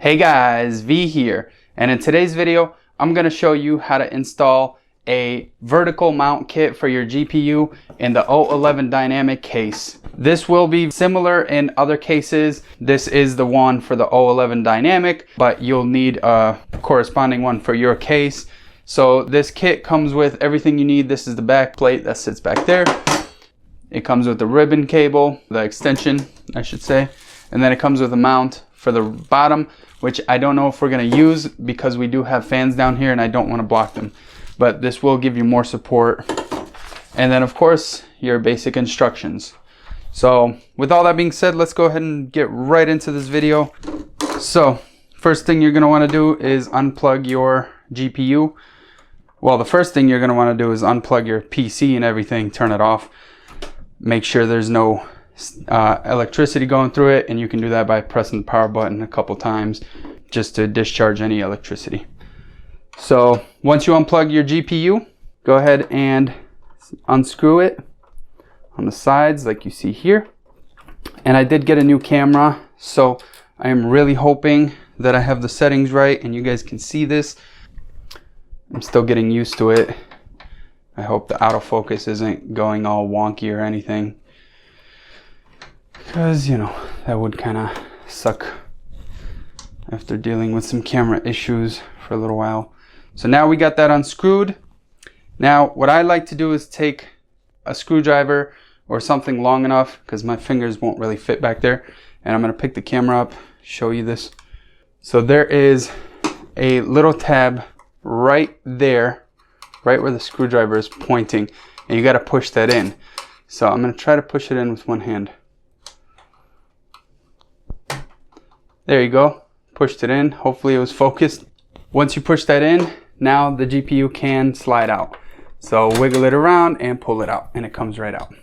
Hey guys, V here, and in today's video I'm going to show you how to install a vertical mount kit for your GPU in the 011 dynamic case. This will be similar in other cases. This is the one for the 011 dynamic, but you'll need a corresponding one for your case. So this kit comes with everything you need. This is the back plate that sits back there. It comes with the ribbon cable, the extension I should say, and then it comes with a mount for the bottom, which I don't know if we're going to use because we do have fans down here and I don't want to block them, but this will give you more support. And then of course your basic instructions. So with all that being said, let's go ahead and get right into this video. So first thing you're going to want to do is unplug your GPU. Well, the first thing you're going to want to do is unplug your PC and everything, turn it off, make sure there's no electricity going through it, and you can do that by pressing the power button a couple times just to discharge any electricity. So once you unplug your GPU, go ahead and unscrew it on the sides like you see here. And I did get a new camera, so I am really hoping that I have the settings right and you guys can see this. I'm still getting used to it. I hope the autofocus isn't going all wonky or anything, because, you know, that would kind of suck after dealing with some camera issues for a little while. So now we got that unscrewed. Now what I like to do is take a screwdriver or something long enough, because my fingers won't really fit back there, and I'm going to pick the camera up, show you this. So there is a little tab right there, right where the screwdriver is pointing, and you got to push that in. So I'm going to try to push it in with one hand. There you go, pushed it in. Hopefully it was focused. Once you push that in, now the GPU can slide out. So wiggle it around and pull it out, and it comes right out.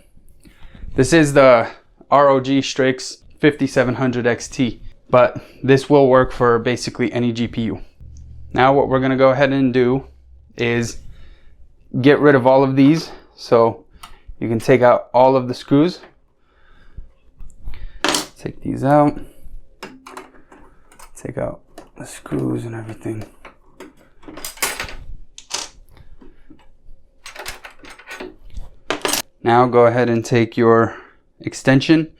This is the ROG Strix 5700 XT, but this will work for basically any GPU. Now what we're gonna go ahead and do is get rid of all of these. So you can take out all of the screws. Take these out. Take out the screws and everything. Now go ahead and take your extension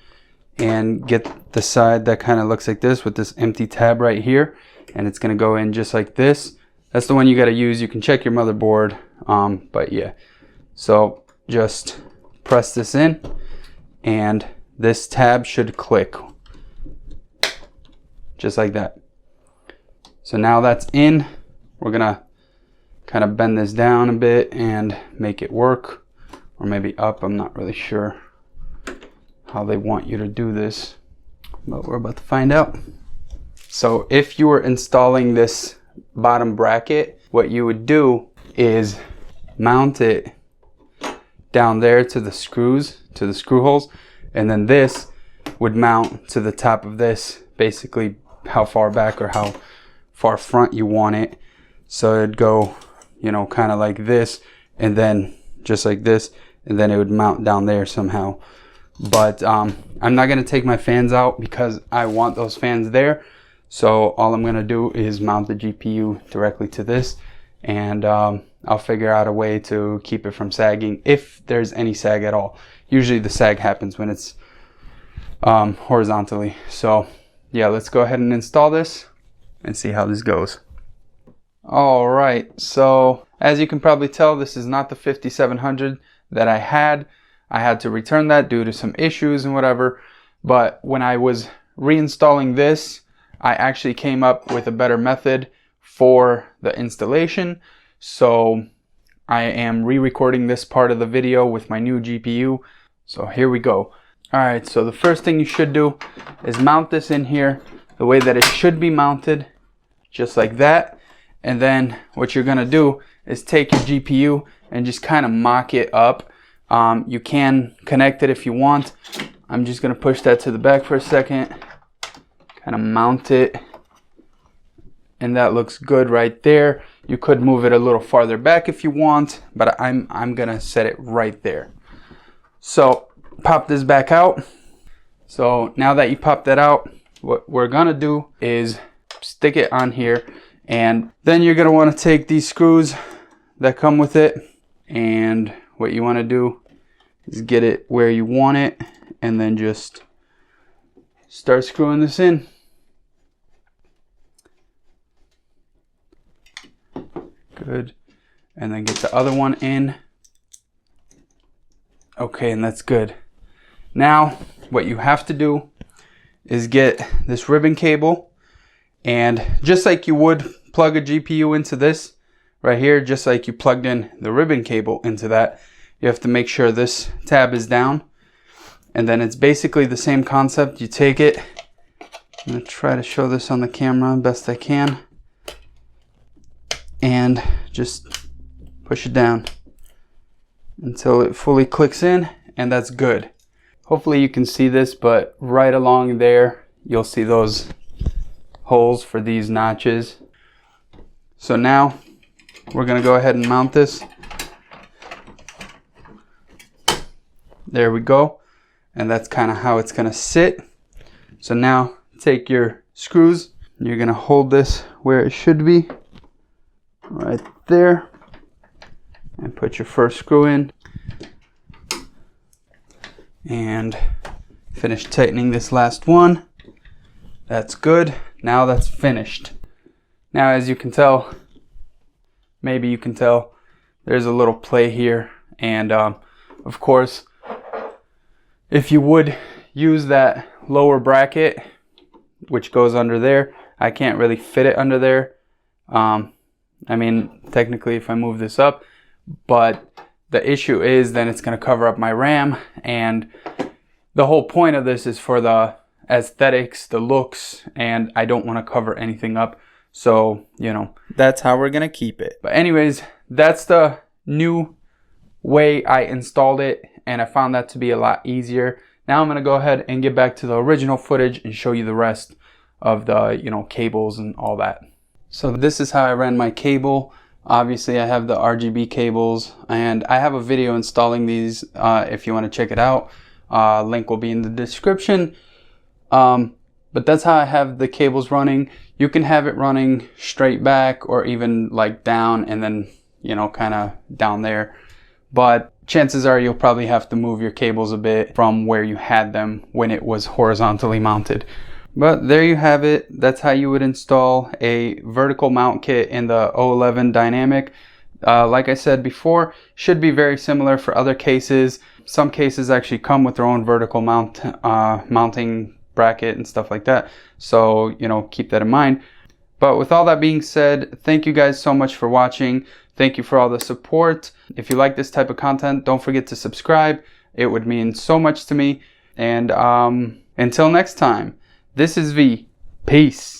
and get the side that kind of looks like this with this empty tab right here, and it's going to go in just like this. That's the one you got to use. You can check your motherboard, but yeah. So just press this in and this tab should click. Just like that. So now that's in, we're gonna kind of bend this down a bit and make it work, or maybe up. I'm not really sure how they want you to do this, but we're about to find out. So if you were installing this bottom bracket, what you would do is mount it down there to the screws, to the screw holes, and then this would mount to the top of this, basically how far back or how far front you want it. So it'd go, you know, kind of like this, and then just like this, and then it would mount down there somehow. But I'm not going to take my fans out because I want those fans there. So all I'm going to do is mount the GPU directly to this, and I'll figure out a way to keep it from sagging if there's any sag at all. Usually the sag happens when it's horizontally. So yeah, let's go ahead and install this and see how this goes. All right, so as you can probably tell, this is not the 5700 that I had. I had to return that due to some issues and whatever. But when I was reinstalling this, I actually came up with a better method for the installation. So I am re-recording this part of the video with my new GPU. So here we go. Alright, so the first thing you should do is mount this in here the way that it should be mounted, just like that. And then what you're going to do is take your GPU and just kind of mock it up. You can connect it if you want. I'm just going to push that to the back for a second, kind of mount it, and that looks good right there. You could move it a little farther back if you want, but I'm going to set it right there. So pop this back out. So now that you pop that out, what we're gonna do is stick it on here, and then you're going to want to take these screws that come with it, and what you want to do is get it where you want it, and then just start screwing this in. Good. And then get the other one in. Okay, and that's good. Now what you have to do is get this ribbon cable, and just like you would plug a GPU into this right here, just like you plugged in the ribbon cable into that, you have to make sure this tab is down. And then it's basically the same concept. You take it, I'm going to try to show this on the camera best I can, and just push it down until it fully clicks in, and that's good. Hopefully you can see this, but right along there you'll see those holes for these notches. So now we're going to go ahead and mount this. There we go. And that's kind of how it's going to sit. So now take your screws, you're going to hold this where it should be, right there, and put your first screw in, and finish tightening this last one. That's good. Now that's finished. Now, as you can tell, maybe you can tell, there's a little play here, and of course, if you would use that lower bracket which goes under there, I can't really fit it under there. I mean, technically if I move this up, but the issue is then it's going to cover up my RAM, and the whole point of this is for the aesthetics, the looks, and I don't want to cover anything up. So, you know, that's how we're going to keep it. But anyways, that's the new way I installed it, and I found that to be a lot easier. Now I'm going to go ahead and get back to the original footage and show you the rest of the, you know, cables and all that. So this is how I ran my cable. Obviously I have the RGB cables, and I have a video installing these if you want to check it out. Link will be in the description. But that's how I have the cables running. You can have it running straight back, or even like down and then, you know, kind of down there. But chances are you'll probably have to move your cables a bit from where you had them when it was horizontally mounted. But there you have it. That's how you would install a vertical mount kit in the 011 Dynamic. Like I said before, should be very similar for other cases. Some cases actually come with their own vertical mounting bracket and stuff like that. So, you know, keep that in mind. But with all that being said, thank you guys so much for watching. Thank you for all the support. If you like this type of content, don't forget to subscribe. It would mean so much to me. And until next time, this is V. Peace.